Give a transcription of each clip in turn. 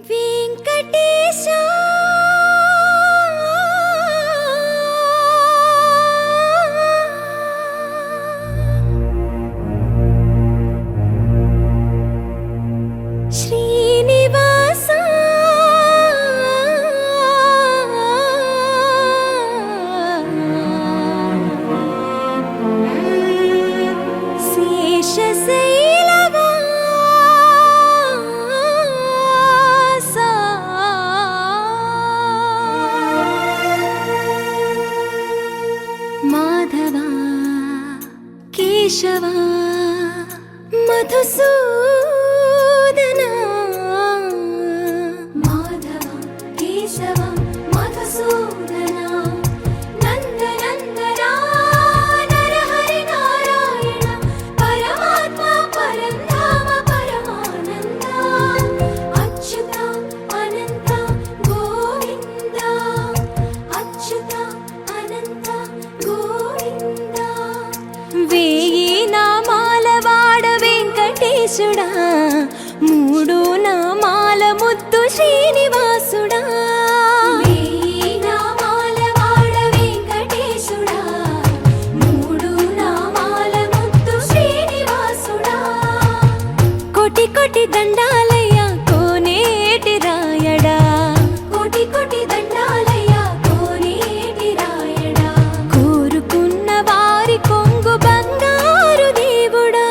వెంకటేశా శ్రీనివాసా మాధవా కేశవా మధుసూదనా మాధవా కేశవా మధుసూదనా నందనందనా నరహరి నారాయణ పరమాత్మ పరంధామ పరమానంద అచ్యుత అనంత గోవింద అచ్యుత అనంత గోవింద వేయి నామాల వాడ వెంకటేశుడా మూడు నామాల ముద్దు శ్రీనివాసుడా వేయి నామాల వాడ వెంకటేశుడా మూడు నామాల ముద్దు శ్రీనివాసుడా కోటి కోటి దండాలయ్య కోనేటి రాయడా కోటి కోటి దండాలయ్య కోనేటి రాయడా కోరుకున్న వారి కొంగు బంగారు దేవుడా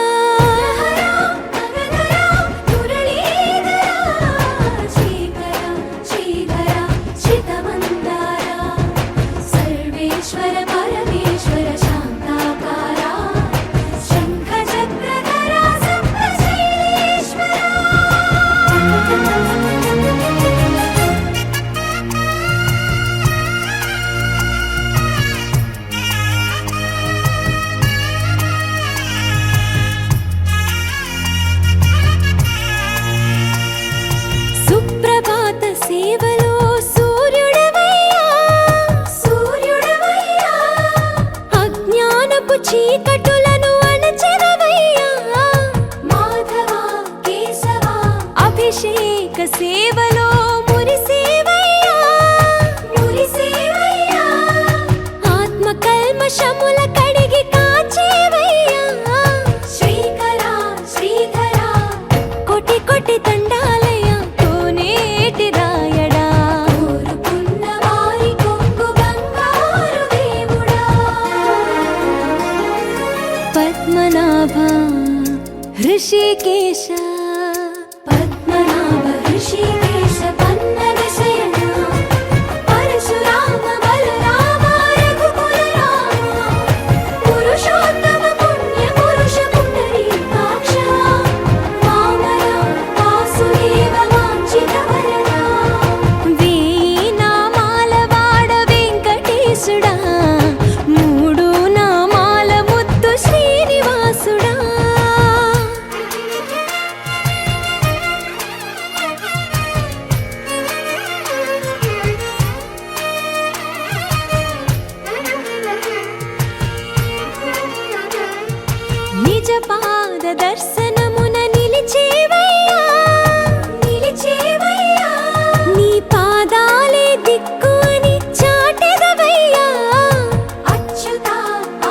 శ్రీకర శ్రీధర శ్రితమందార సర్వేశ్వర పరమేశ్వర శాంతాకార శంఖ చక్రధర సప్తశైలేశ్వర సుప్రభాత సేవలో సూర్యుడవయ్యా సూర్యుడవయ్యా అజ్ఞానపు చీకటులను అణచెదవయ్యా మాధవా కేశవా అభిషేక సేవలో మురిసేవయ్యా మురిసేవయ్యా ఆత్మ కల్మషముల కడిగి కాచేవయ్యా శ్రీకర శ్రీధర కోటి కోటి దండాలయ కోనేటి రాయడా కోరుకున్న వారి కొంగు బంగారు దేవుడా పద్మనాభ హృషికేశ పద్మనాభ హృషికేశ పన్నగ శయన పరశురామ బలరామ రఘుకుల రామ పురుషోత్తమ పుణ్య పురుష పుండరీకాక్ష వామన వాసుదేవ వాంఛిత వరద వేయి నామాల వాడ వెంకటేశుడా మూడు నామాల ముద్దు శ్రీనివాసుడా నిజ పాద దర్శనమున నిలిచేవయ్యా నిలిచేవయ్యా నీ పాదాలే దిక్కు అని చాటెదవయ్యా అచ్యుత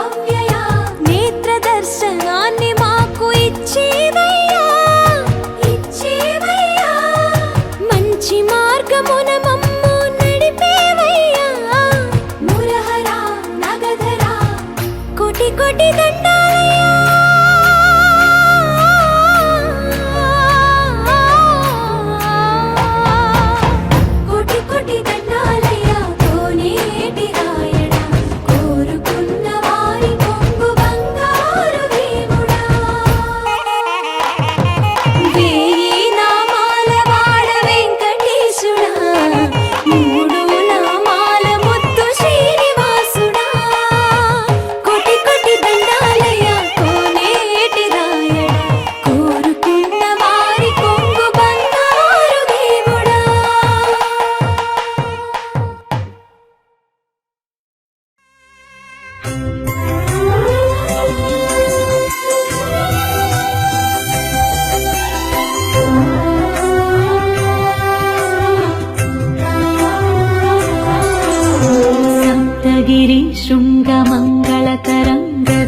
అవ్యయ నేత్ర దర్శనాన్ని మాకు ఇచ్చేవయ్యా ఇచ్చేవయ్యా మంచి మార్గమున మమ్ము నడిపేవయ్యా మురహర నగధర కోటి కోటి దండాలయ్యా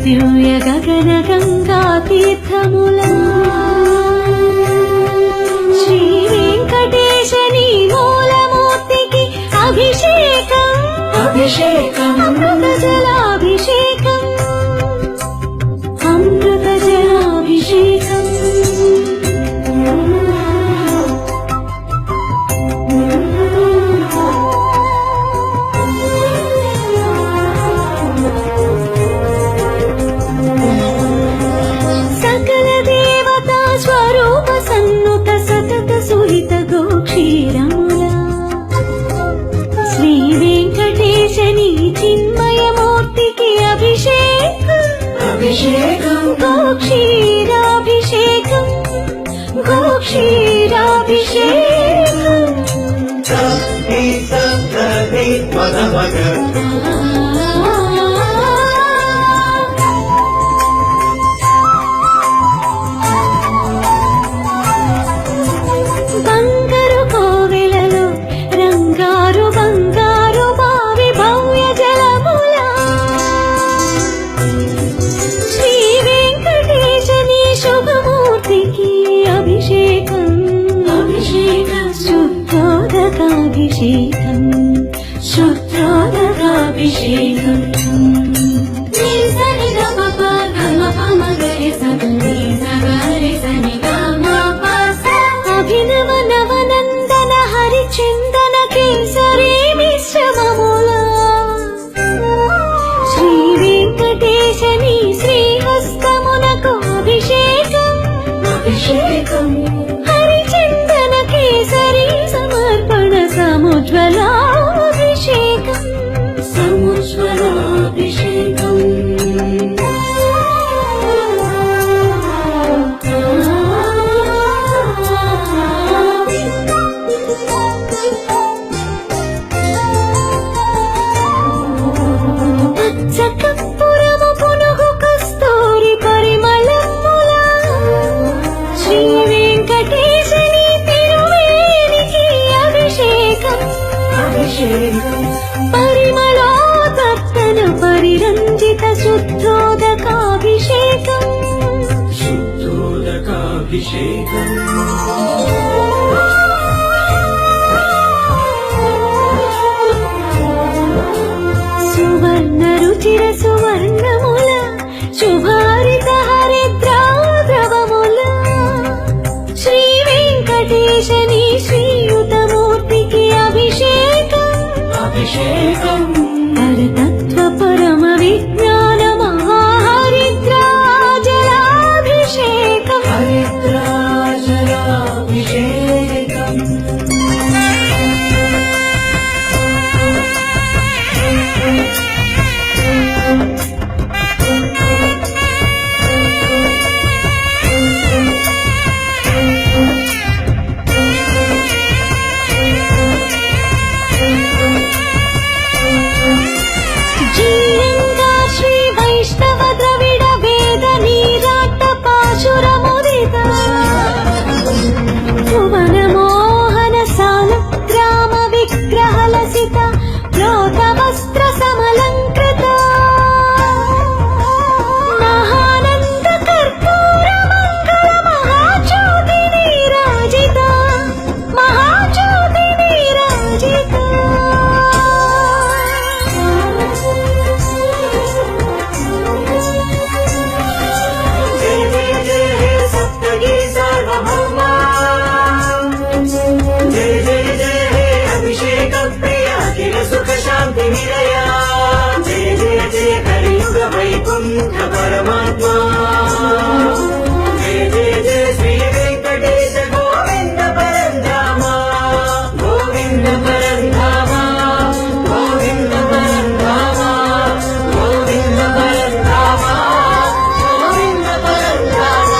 దివ్య గగన గంగా తీర్థముల శ్రీ వెంకటేశని మూలమూర్తికి అభిషేకం అభిషేకం అమృత జలాభిషేకం అమృత జలాభిషేకం సకల దేవతా స్వరూప సన్నుత సతత సుహిత గోక్షీరముల శ్రీ వెంకటేశని చిన్మయమూర్తికి అభిషేకం అభిషేకం గోక్షీరాభిషేకం గోక్షీరాభిషేకం బంగారు కోవెలలో రంగారు బంగారు బావి భవ్య జలముల శ్రీ వెంకటేశని శుభమూర్తికి అభిషేకం అభిషేకం శుద్ధోదకాభిషేకం శుద్ధోదకాభిషేకం అభినవ నవనందన హరిచందన కేసరి మిశ్రమముల శ్రీ వెంకటేశని శ్రీహస్తమునకు అభిషేకం అభిషేకం హరిచందన కేసరి సమర్పణ సముజ్వలాభిషేకం సముజ్వలాభిషేకం పచ్చకర్పూరము పునుగు కస్తూరి పరిమళముల శ్రీ వెంకటేశని తిరువేనికి అభిషేకం అభిషేకం పరిమళోతప్తన పరిరంజిత శుద్ధోదకాభిషేకం శుద్ధోదకాభిషేకం సువర్ణ రుచిర సువర్ణముల శుభారిత హరిద్రాద్రవముల శ్రీ వెంకటేశని శ్రీయుతమూర్తికి అభిషేకం అభిషేకం పరతత్వ పరమ విజ్ఞాన మహాహరిద్రాజలాభిషేకం హరిద్రాజలాభిషేకం జీయంగా శ్రీ వైష్ణవ ద్రవిడ వేద నీరాట పాశురముదిత భువన మోహన సాల గ్రామ విగ్రహలసిత ప్రోత వస్త్ర సమలంకృత మహానంద కర్పూర మంగళ మహాజ్యోతి నీరాజిత మహాజ్యోతి నీరాజిత జయ జయ జయ హే సప్తగిరి సార్వభౌమా జయ జయ జయ హే అభిషేక ప్రియ అఖిల సుఖ శాంతి నిలయ జయ జయ జయ కలియుగ వైకుంఠ పరమాత్మా జయ జయ జయ శ్రీ వెంకటేశ గోవింద పరంధామ గోవింద పరంధామ గోవింద పరంధామ గోవింద పరంధామ గోవింద పరంధామ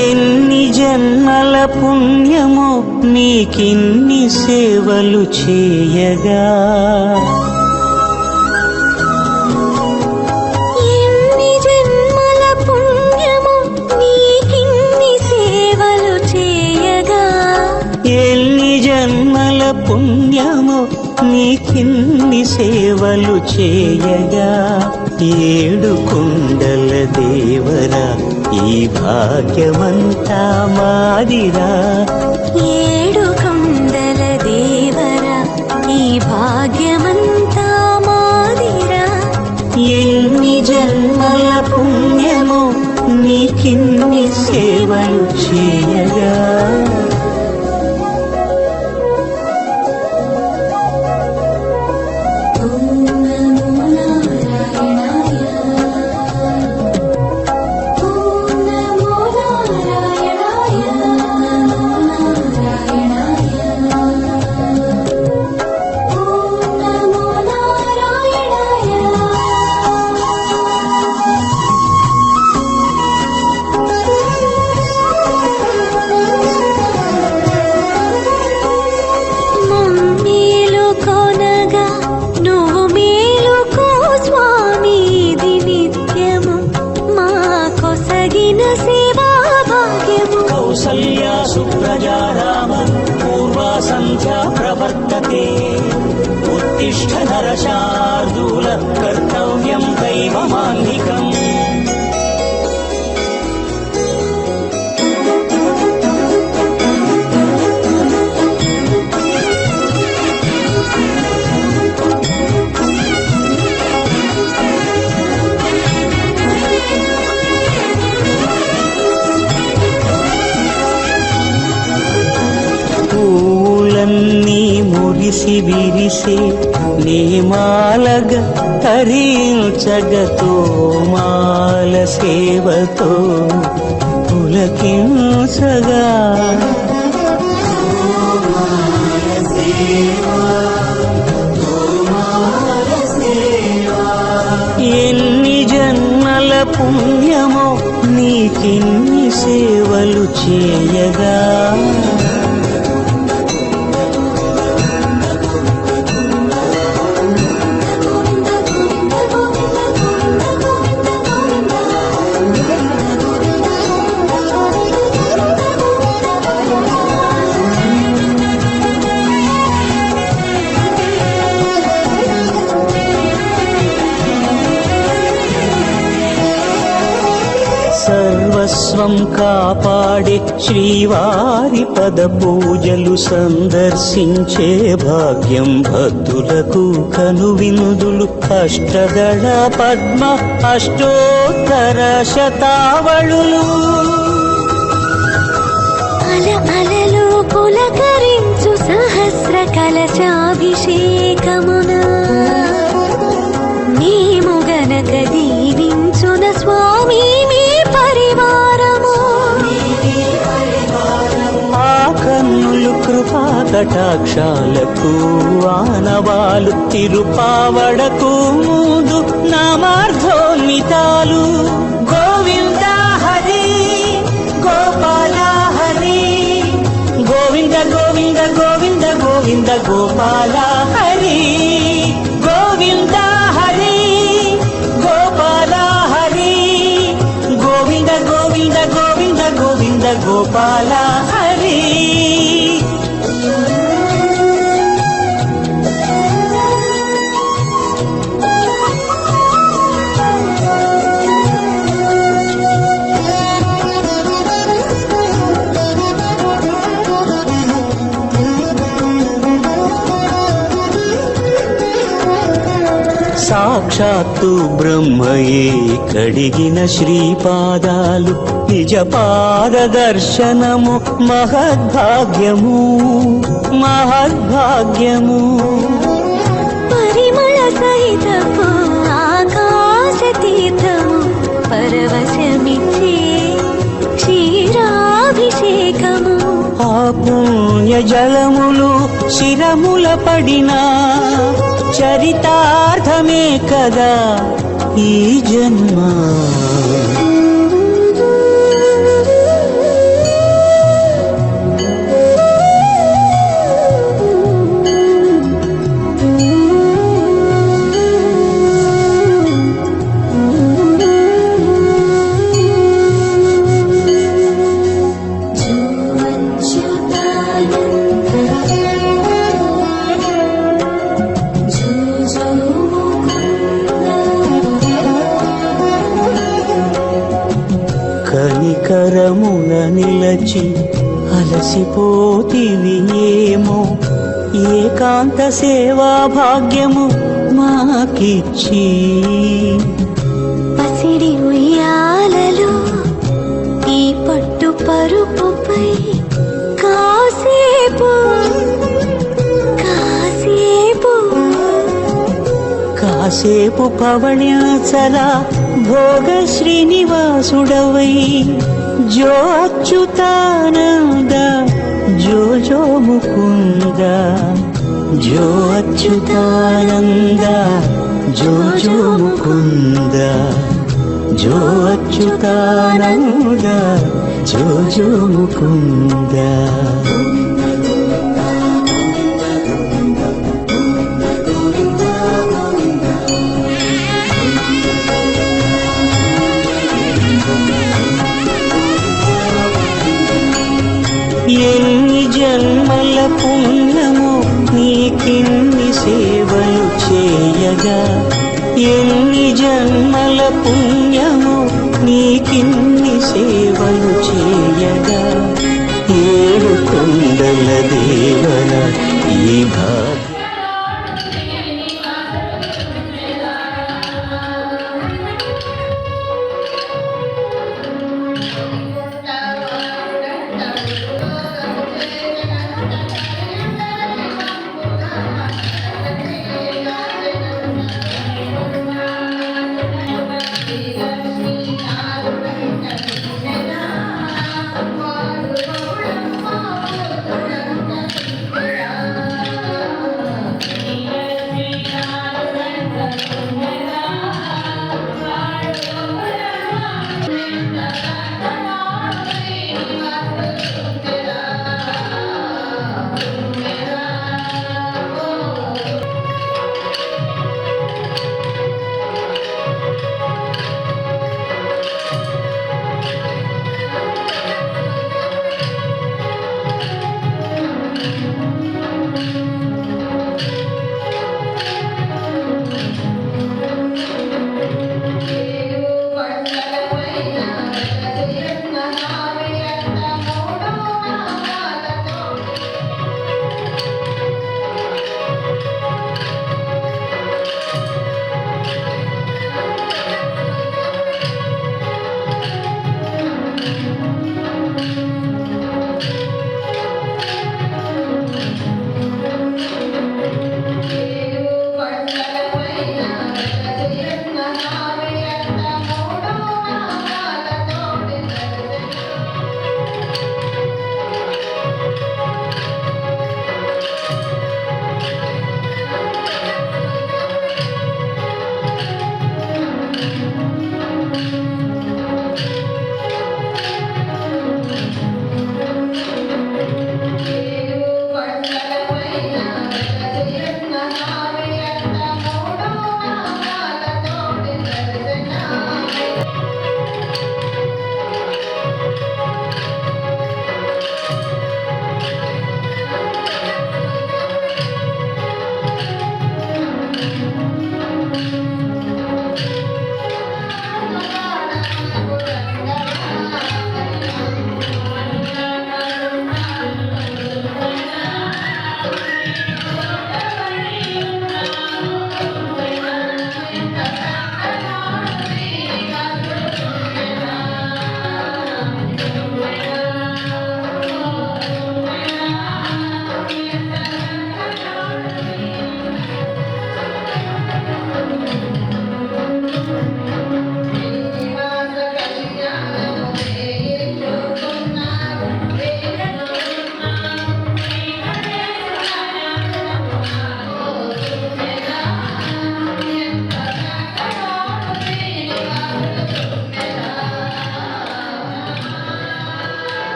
ఎన్ని జన్మల పుణ్యమో నీకిన్ని సేవలు చేయగా ఎన్ని జన్మల పుణ్యము నీకిన్ని సేవలు చేయగా ఏడు కొండల దేవరా ఈ భాగ్యమంతా మాదిరా ఏడు కొండల దేవరా ఈ భాగ్యమంతా మాదిరా ఎన్ని జన్మల పుణ్యము నీకిన్ని సేవలు చేయగా కౌసల్యా సుప్రజా రామ పూర్వా సంధ్యా ప్రవర్తతే ఉత్తిష్ఠ నరశార్దూల కర్తవ్యం దైవమాన్నికం పూలన్నీ మురిసి విరిసే నేమాలగ తరించగతో మాల సేవతో పులకించగా ఎన్ని జన్మల పుణ్యమో నీకిన్ని సేవలు చేయగా సర్వస్వం కాపాడే శ్రీవారి పద పూజలు సందర్శించే భాగ్యం భక్తులకు కనువినుదులు అష్టదళ పద్మ అష్టోత్తర శతావళులు అల అలలు పులకరించు సహస్ర కలశాభిషేకమున మేము గనక దీవించున స్వామి మీ పరివారము ఆ కన్నులు కృపా కటాక్షాలకు ఆనవాలు తిరుపావడకు ముందు నామార్థోన్మితాలు గోవింద హరి గోపాల హరి గోవింద గోవింద గోవింద గోవింద గోపాల హరి గోవింద హరి గోపాల హరి గోవింద గోవింద గోవింద గోవింద గోపాల హరి సాక్షాత్తు బ్రహ్మయే కడిగిన శ్రీపాదాలు నిజ పాద దర్శనము మహద్భాగ్యము మహద్భాగ్యము పరిమళ సహితపు ఆకాశ తీర్థము పరవశమిచ్చే క్షీరాభిషేకము ఆ పుణ్య జలములు శిరముల పడినా చరితార్థమే కదా ఈ జన్మ పదముల నిలచి అలసిపోతివి ఏమో ఏకాంత సేవా భాగ్యము మాకిచ్చి పసిడి ఉయ్యాలలో ఈ పట్టు పరుపుపై కాసేపు కాసేపు కాసేపు పవణ్యాచల భోగ శ్రీనివాసుడవై జో అచ్యుతానంద జో జో ముకుంద జో అచ్యుతానంద జో జో ముకుంద జో అచ్యుతానంద జో జో ముకుంద ఎన్ని జన్మల పుణ్యమో నీకిన్ని సేవలు చేయగా ఎన్ని జన్మల పుణ్యమో నీకిన్ని సేవలు చేయగా ఏడు కొండల దేవన ఈ భాగ్య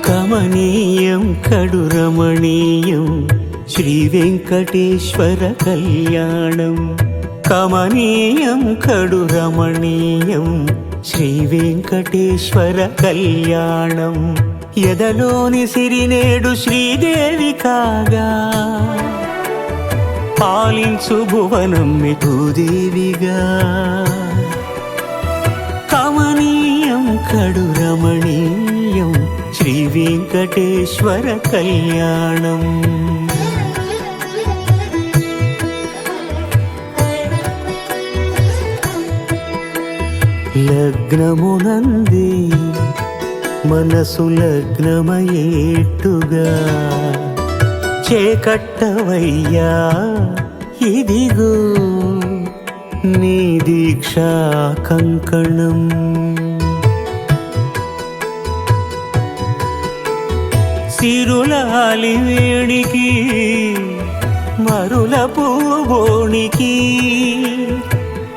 కమనీయం కడు రమణీయం శ్రీ వెంకటేశ్వర కళ్యాణం. కమనీయం కడు రమణీయం శ్రీ వెంకటేశ్వర కళ్యాణం. ఎదలోని సిరినేడు శ్రీదేవి కాగా పాలించు భువనం భూదేవిగా. కమనీయం కడు రమణీయం శ్రీ వెంకటేశ్వర కళ్యాణం. లగ్నమునంది మనసు లగ్నమయేట్టుగా చేకట్టవయ్యా ఇదిగో నీ దీక్షా కంకణం. సిరులాలి వేడికి మరుల పూబోనికి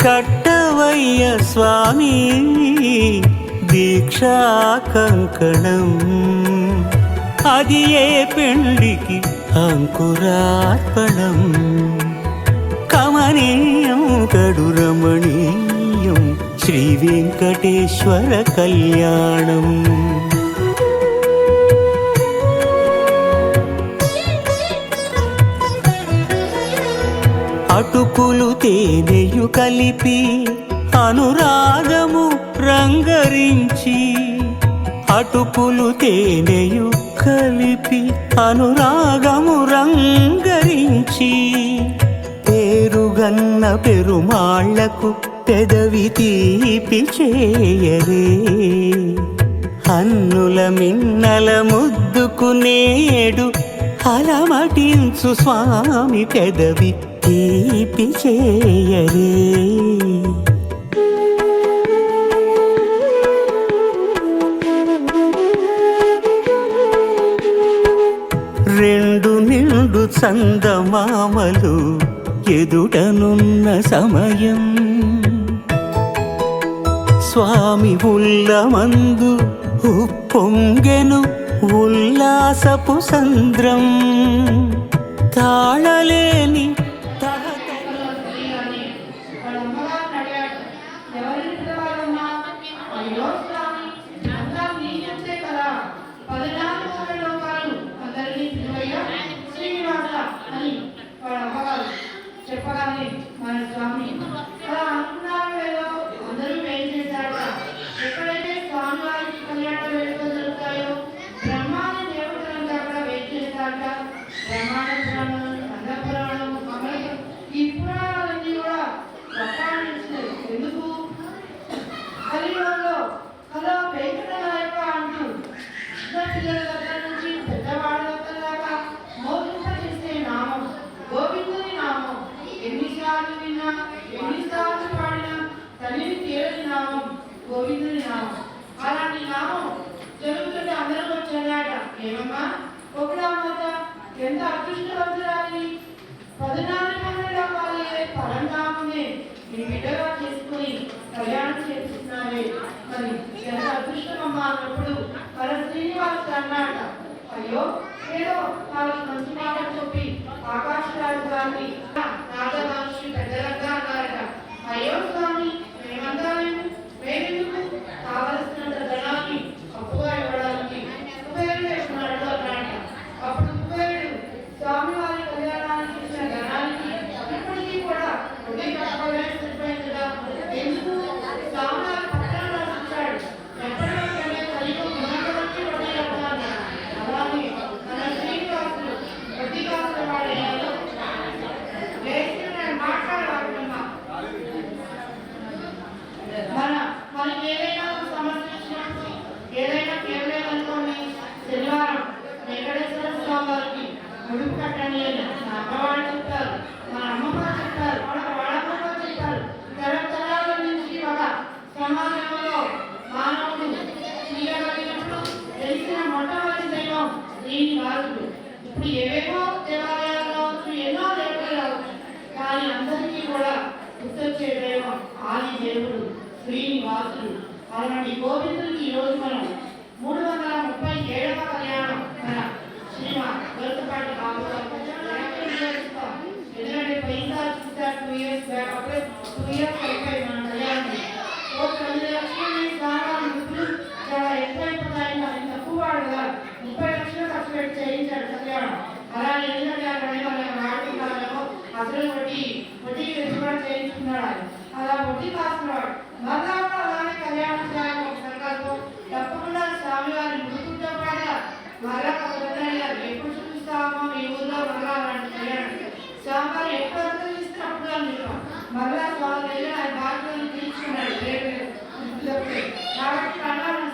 కట్టవయ్య స్వామి దీక్షా కంకణం. అది ఏ పెండికి అంకురార్పణం. కమనీయం కడు రమణీయం శ్రీ వెంకటేశ్వర కళ్యాణం. అటుకులు తేనెయు కలిపి అనురాగము రంగరించి. అటుకులు తేనెయు కలిపి అనురాగము రంగరించి. పేరుగన్న పెరుమాళ్లకు పెదవి తీపి చేయరే. అన్నుల మిన్నల ముద్దుకు నేడు అలమటించు స్వామి పెదవి తీపి చేయరే. రెండు నిండు చందమామలు ఎదుటనున్న సమయం. స్వామి ఉల్లమందు ఉప్పొంగెను ఉల్లాసపు సంద్రం. తాళలేని చెప్పగానే మన స్వామి అలా అనుకున్నారు లేదో అందరూ ఏం చేశారట. ఎక్కడైతే స్వామి వారికి కళ్యాణ వేడుకలు జరుగుతాయో బ్రహ్మాండ దేవతలంతా కూడా వెయిట్ చేస్తారట. బ్రహ్మాండ పురాణం, స్కంద పురాణం, కమలం ఈ పురాణాలన్నీ కూడా ప్రస్తావించారు. ఎందుకు? కలియుగంలో కదా వెంకటనాయక అంటూ చిన్న పిల్లల దగ్గర నుంచి పెద్దవాళ్ళ దగ్గర దాకా మోగింప చేసే నామం గోవిందుని నామం. ఎన్నిసార్లు విన్నా ఎన్నిసార్లు పాడినా తల్లిని తీరని నామం గోవిందుని నామం. అలాంటి నామం జరుగుతుంటే అందరం వచ్చారట. ఏమమ్మా ఒకడామాత ఎంత అదృష్టవంతురాలి. 14 మందిలో వాళ్ళే పరంధామునే మీ బిడ్డగా చేసుకుని కళ్యాణం చేస్తున్నారే. మరి ఎంత అదృష్టమమ్మా అన్నప్పుడు మన శ్రీనివాస్ అన్నాట. అయ్యో ఏదో వాళ్ళకి మంచి మాట చెప్పి ఆకాశరాజు గారిని నాగమహర్షి పెద్దలంగా అన్నారట. అయ్యో స్వామి మేమంతా మేమెందుకు కావలసినంత ధనాన్ని అప్పుగా ఇవ్వడానికి కుబేరుడు వేసుకున్నాడు అన్నారట. అప్పుడు కుబేరుడు స్వామి వారి కళ్యాణానికి ఇచ్చిన ధనానికి ఇప్పటికీ కూడా వడ్డీ కట్టగానే సరిపోయింది కదా. ఎందుకు స్వామి వారి పత్రాలు రాసిచ్చాడు. ఎప్పటికైనా కలిగి ఉన్నటువంటి వడ్డీ కట్టాలి. అలాగే మన శ్రీనివాసులు వడ్డీ కాసిన వాడేయాలో మాట్లాడాలమ్మా. అలాంటి గోవిందుడికి ఈరోజు మనం 337వ కళ్యాణం మన శ్రీమాన్ గొలుసుపాటి బాబు ఎందుకంటే పోయినసారి చూసారు 2 years బ్యాక్ అప్పుడే 2 years అయిపోయి మన కళ్యాణం చాలా ఎక్కువైపోతాయి మరి తక్కువ వాడు కదా 30 లక్షలు ఖర్చు పెట్టి చేయించాడు కళ్యాణం. అలాగే ఎందుకంటే వాడుకుంటారేమో అసలు వడ్డీకి తెచ్చి కూడా చేయించుకున్నాడు. అలా వడ్డీ కాస్తున్నాడు మళ్ళా కూడా అలానే కళ్యాణం చేయాలి ఒక సంకల్పం. తప్పకుండా స్వామివారి ముందుకుంటూ కూడా మళ్ళా ఎప్పుడు చూపిస్తామో మీ ఊళ్ళో మళ్ళా అలాంటి కళ్యాణం స్వామివారు ఎప్పుడు అనుగ్రహిస్తే అప్పుడు అనుకుంటాం. మళ్ళా స్వామి ఆయన బాధ్యతలు తీర్చుకున్నాడు కాబట్టి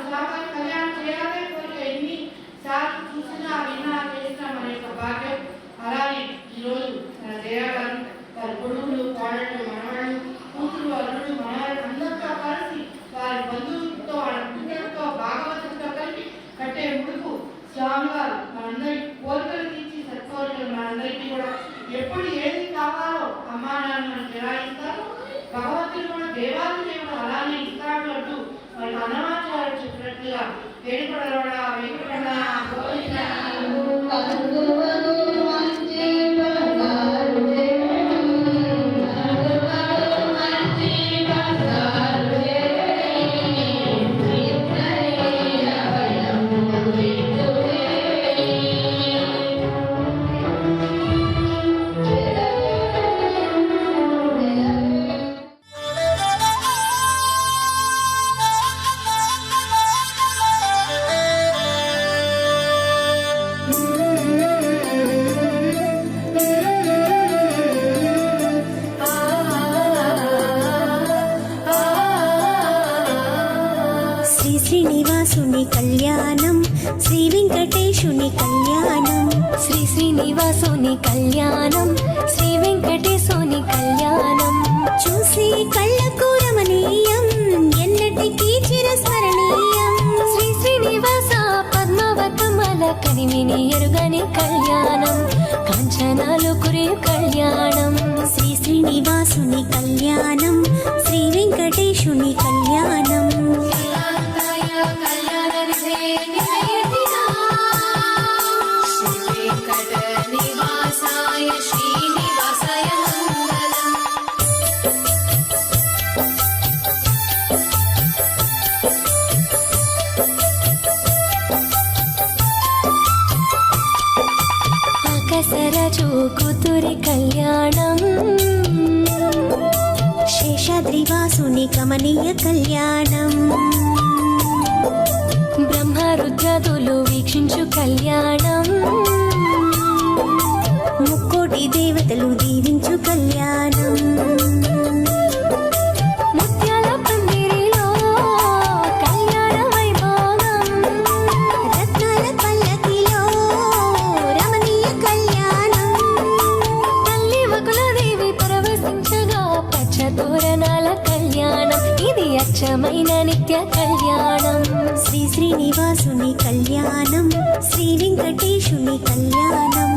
స్వామివారి కళ్యాణం చేయాలి కోరిక ఎన్ని సార్లు చూసినా విన్నా చేసినా మన యొక్క భాగ్యం. అలానే ఈరోజు మన దేవాలయం వారి కొడుకులు కోడళ్ళు మనవాళ్ళు కూతురు అల్లుడు మనవాళ్ళు అందరితో కలిసి వారి బంధువులతో వాళ్ళ పిల్లలతో భాగవతులతో కలిపి కట్టే ముడుపు స్వామివారు మనందరి కోరికలు తీర్చి సత్కోరికలు మనందరికీ కూడా ఎప్పుడు ఏది కావాలో అమ్మా నాన్న మనకి ఎలా ఇస్తారు భగవంతుడు కూడా దేవాలు దేవుడు అలానే ఇస్తాడు అంటూ వాళ్ళకి అన్నమాచార్యులు చెప్పినట్లుగా వేడుకడలోడ వెంకటరమణ శ్రీనివాసుని కళ్యాణం శ్రీ వెంకటేశుని కళ్యాణం శ్రీ శ్రీనివాసుని కళ్యాణం శ్రీ వెంకటేశుని కళ్యాణం చూసి కళ్ళకు రమణీయం ఎన్నటికీ చిరస్మరణీయం శ్రీ శ్రీనివాస పద్మావతమల కనివిని ఎరుగని కళ్యాణం కాంచనాలు కురియు కళ్యాణం శ్రీ శ్రీనివాసుని కళ్యాణం శ్రీ వెంకటేశుని కళ్యాణం ఆకాశరాజు కూతురి కళ్యాణం శేషాద్రివాసుని కమనీయ కళ్యాణం బ్రహ్మరుద్రదులు వీక్షించు కళ్యాణం ముక్కోటి దేవతలు దీవించు కళ్యాణం ముత్యాల పందిరిలో కళ్యాణ వైభోగం రత్నాల పల్లకిలో రమణీయ కళ్యాణం తల్లి వకులదేవి పరవశించగా పచ్చ తోరణాల కళ్యాణం ఇది అచ్చమైన నిత్య కళ్యాణం శ్రీ శ్రీనివాసుని కళ్యాణం శ్రీ వెంకటేశుని కళ్యాణం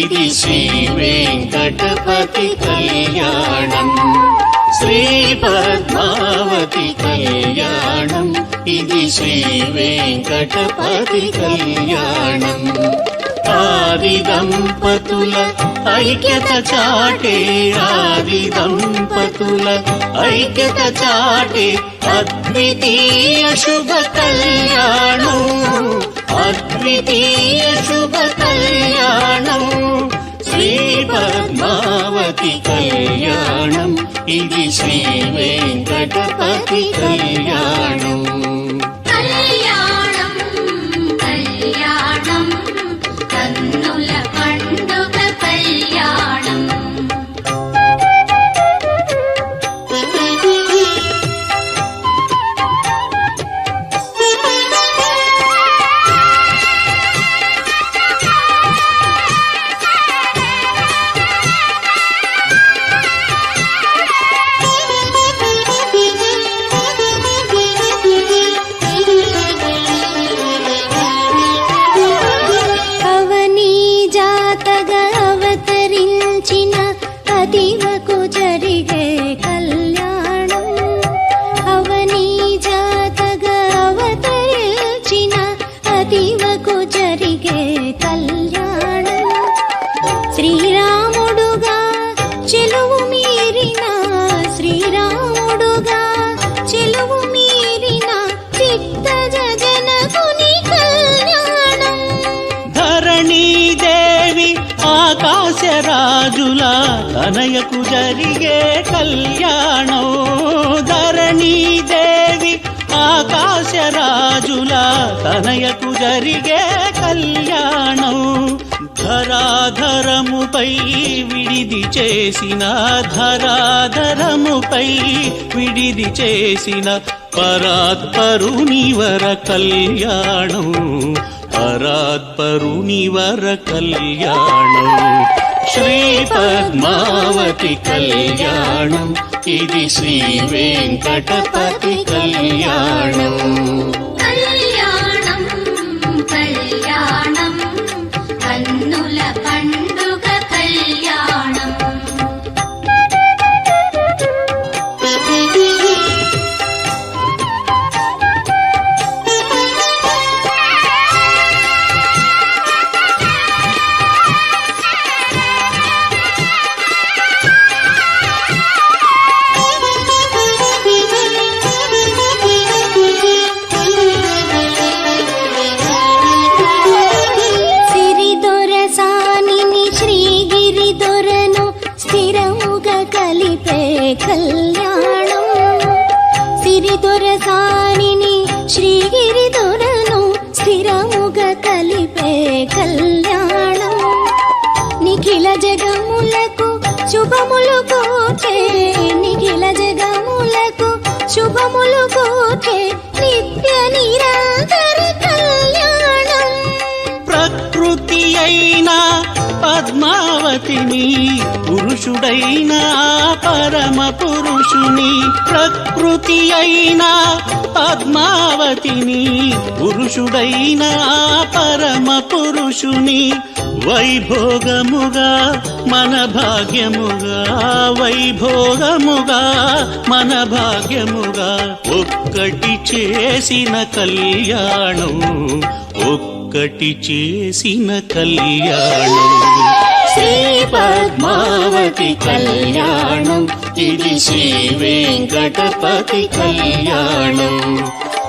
ఇది శ్రీ వెంకటపతి కళ్యాణం. శ్రీ పద్మావతి కళ్యాణం, ఇది శ్రీ వెంకటపతి కళ్యాణం. ఆది దంపతుల ఐక్యత చాటే, ఆది దంపతుల ఐక్యత చాటే అద్వితీయ శుభ కళ్యాణం, అద్వితీయ శుభ కళ్యాణం. శ్రీ పద్మావతి కళ్యాణం, ఇది శ్రీ వెంకటపతి కళ్యాణం. కళ్యాణం కళ్యాణం కన్నుల పండుగ కళ్యాణం. అవని జాతగా అవతరించిన అదివకు జరిగే కళ్యాణం, అవని జాతగా అవతరించిన అదివకు జరిగే కళ్యాణం. శ్రీరాముడుగా చెలువు మీరిన, శ్రీరాముడుగా చెలువు మీరిన చిత్తజ జనకుని కళ్యాణం. ధరణీదేవి ఆకాశరాజుల తనయకు జరిగే కళ్యాణం, ధరణీదేవి ఆకాశరాజుల తనయకు జరిగే కళ్యాణం. ధరాధరముపై విడిది చేసిన, ధరాధరముపై విడిది చేసిన పరాత్పరునివర కళ్యాణం, పరాత్పరునివర కళ్యాణం. శ్రీ పద్మావతి కళ్యాణం, ఇది శ్రీ వెంకటపతి కళ్యాణం. కళ్యాణం కళ్యాణం కన్నుల పండుగ కళ్యాణం. సిరిదొరసానిని శ్రీగిరి దొరను స్థిరముగా కలిపే కళ్యాణం, సిరిదొరసానిని శ్రీగిరి దొరను స్థిరముగా కలిపే కళ్యాణం. నిఖిల జగములకు శుభములు కోటే, నిఖిల జగములకు శుభములు కోటే నిత్య నిరంతర కళ్యాణం. ప్రకృతి అయినా పద్మావతిని, పురుషుడైన పరమ పురుషుని. ప్రకృతి అయినా పద్మావతిని, పురుషుడైన పరమ పురుషుని. వైభోగముగా మన భాగ్యముగా, వైభోగముగా మన భాగ్యముగా ఒక్కటి చేసిన కళ్యాణం, ఒక్కటి చేసిన కళ్యాణం. శ్రీ పద్మావతి కళ్యాణం, ఇది శ్రీ వెంకటపతి కళ్యాణం.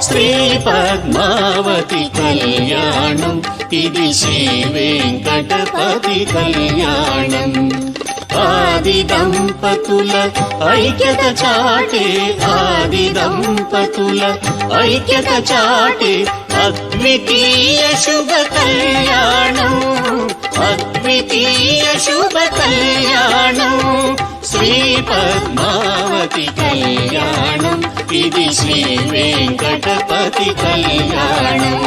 శ్రీ పద్మావతి కళ్యాణం, ఇది శ్రీ వెంకటపతి కళ్యాణం. ఆది దంపతుల ఐక్యత చాటే, ఆది దంపతుల ఐక్యత చాటే అద్వితీయ శుభ కళ్యాణం, అద్వితీయ శుభ కళ్యాణం. శ్రీ పద్మావతి కళ్యాణం, ఇది శ్రీ వెంకటపతి కళ్యాణం.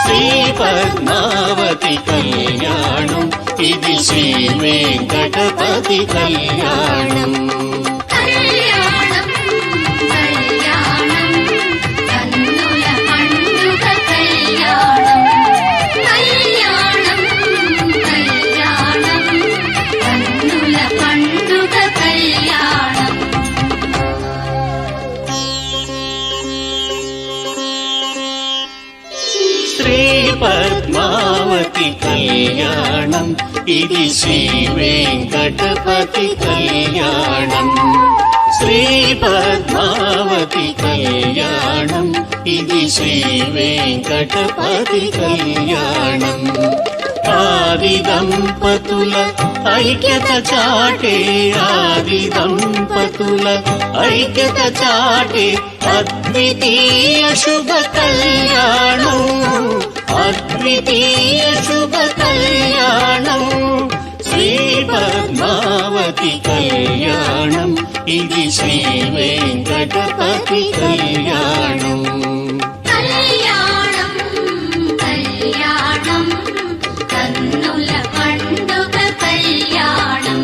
శ్రీ పద్మావతి కళ్యాణం, ఇది శ్రీ వెంకటపతి కళ్యాణం. కళ్యాణం కళ్యాణం కన్నుల పండుగ కళ్యాణం. కళ్యాణం కళ్యాణం ఇది శ్రీ వెంకటపతి కళ్యాణం. శ్రీ పద్మావతి కళ్యాణం, ఇది శ్రీ వెంకటపతి కళ్యాణం. ఆది దంపతుల ఐక్యత చాటే, ఆది దంపతుల ఐక్యత చాటే అద్వితీయ శుభ కళ్యాణం, అద్వితీయ శుభ కళ్యాణం. శ్రీ పద్మావతి కళ్యాణం, ఇది శ్రీ వెంకటపతి కళ్యాణం. కళ్యాణం కళ్యాణం కన్నుల పండుగ కళ్యాణం.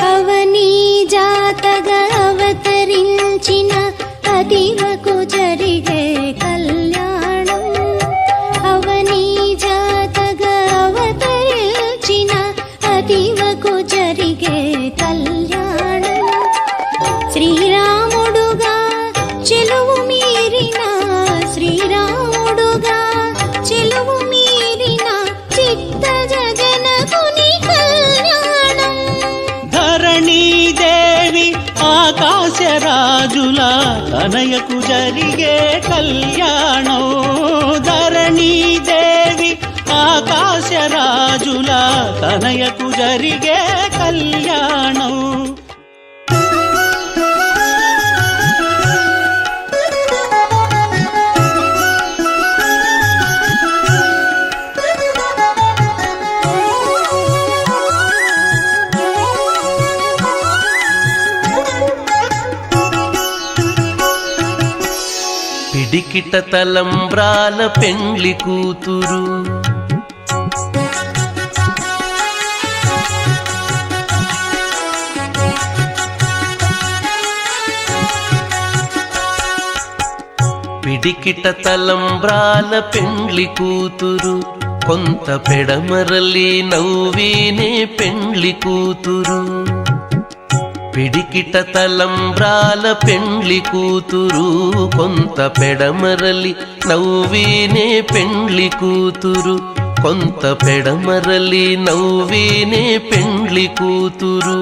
అవని జాతగా అవతరించిన అదివకు జరిగే కళ్యాణం, అవని జాతగా అవతరించిన అదివకు జరిగే కళ్యాణం. శ్రీరాముడుగా చెలువు మీరిన, శ్రీరాముడుగా చెలువు మీరిన చిత్తజ జనకుని కళ్యాణం. ధరణీదేవి ఆకాశరాజుల తనయకు జరిగే కళ్యాణం, ధరణీదేవి ఆకాశరాజుల తనయకు జరిగే కళ్యాణం. పిడికిట తలంబ్రాల పెండ్లి కూతురు, పిడికిట తలంబ్రాల పెండ్లి కూతురు, కొంత పెడమరలి నవ్వీనే పెండ్లి కూతురు. పిడికిట తలంబ్రాల పెండ్లి కూతురు, కొంత పెడమరలి నవ్వీనే పెండ్లి కూతురు, కొంత పెడమరలి నవ్వీనే పెండ్లి కూతురు.